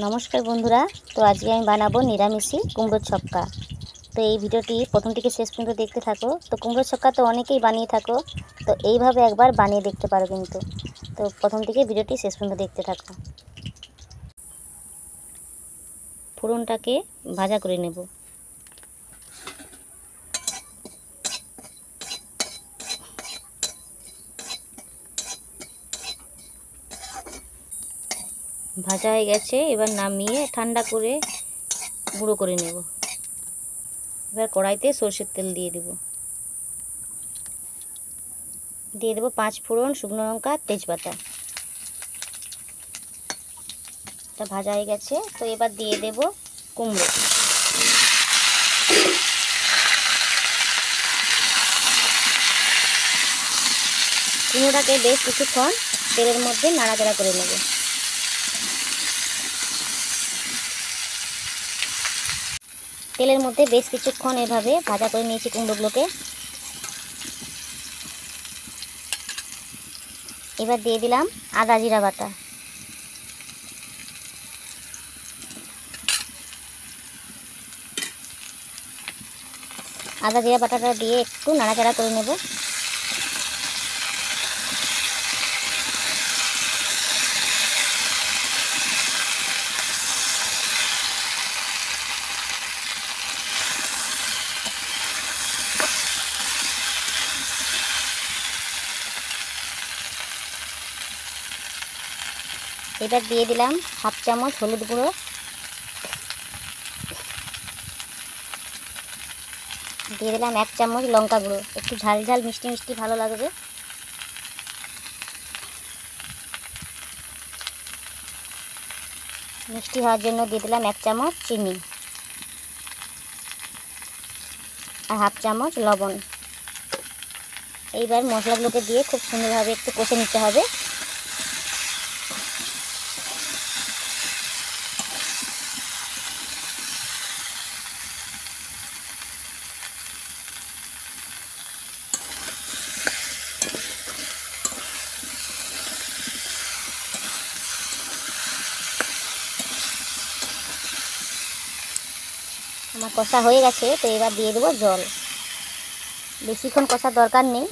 নমস্কার বন্ধুরা, তো আজকে আমি বানাবো নিরামিষি কুমড়োর ছক্কা। তো এই ভিডিওটি প্রথম থেকে শেষ পর্যন্ত দেখতে থাকো। তো কুমড়োর ছক্কা তো অনেকেই বানিয়ে থাকো, তো এইভাবে একবার বানিয়ে দেখতে পারো কিন্তু। তো প্রথম থেকে ভিডিওটি শেষ পর্যন্ত দেখতে থাকো। ফোড়নটাকে ভাজা করে নেব। ভাজা হয়ে গেছে, এবার নামিয়ে ঠান্ডা করে গুঁড়ো করে নেব। এবার কড়াইতে সরষের তেল দিয়ে দেব। দিয়ে দেবো 5 ফোড়ন, শুকনো লঙ্কা, তেজপাতা। এটা ভাজা হয়ে গেছে, তো এবার দিয়ে দেব কুমড়ো। কুমড়োটাকে বেশ কিছুক্ষণ তেলের মধ্যে নাড়াচাড়া করে নেব। তেলের মধ্যে বেশ কিছুক্ষণ এভাবে ভাজা করে নিয়েছি কুমড়োগুলোকে। এবার দিয়ে দিলাম আদা জিরা বাটা। আদা জিরা বাটাটা দিয়ে একটু নাড়াচাড়া করে নেব। এবার দিয়ে দিলাম 1/2 চামচ হলুদ গুঁড়ো। দিয়ে দিলাম 1 চামচ লঙ্কা গুঁড়ো। একটু ঝাল ঝাল মিষ্টি মিষ্টি ভালো লাগবে। মিষ্টি হওয়ার জন্য দিয়ে দিলাম 1 চামচ চিনি আর 1/2 চামচ লবণ। এইবার মশলাগুলোকে দিয়ে খুব সুন্দরভাবে একটু কষে নিতে হবে। আমার কষা হয়ে গেছে, তো এবার দিয়ে দেবো জল। বেশিক্ষণ কষার দরকার নেই।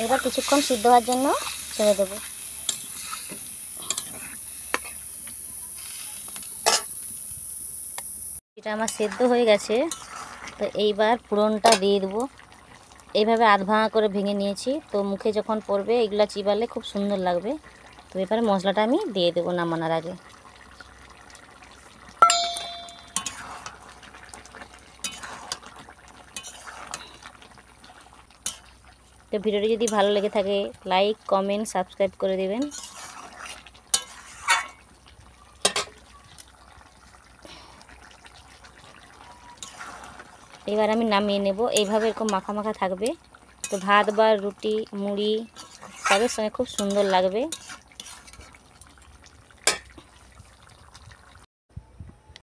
এবার কিছুক্ষণ সিদ্ধ হওয়ার জন্য ছেড়ে দেব। এটা আমার সেদ্ধ হয়ে গেছে, তো এইবার ফোড়নটা দিয়ে দেবো। এইভাবে আধ ভাঙা করে ভেঙে নিয়েছি, তো মুখে যখন পড়বে এগুলা চিবালে খুব সুন্দর লাগবে। তো এবারে মশলাটা আমি দিয়ে দেবো নামানোর আগে। তো ভিডিওটি যদি ভালো লেগে থাকে লাইক কমেন্ট সাবস্ক্রাইব করে দেবেন। এবার আমি নামিয়ে নেব। এইভাবে এরকম মাখা মাখা থাকবে, তো ভাত বা রুটি মুড়ি সবের সঙ্গে খুব সুন্দর লাগবে।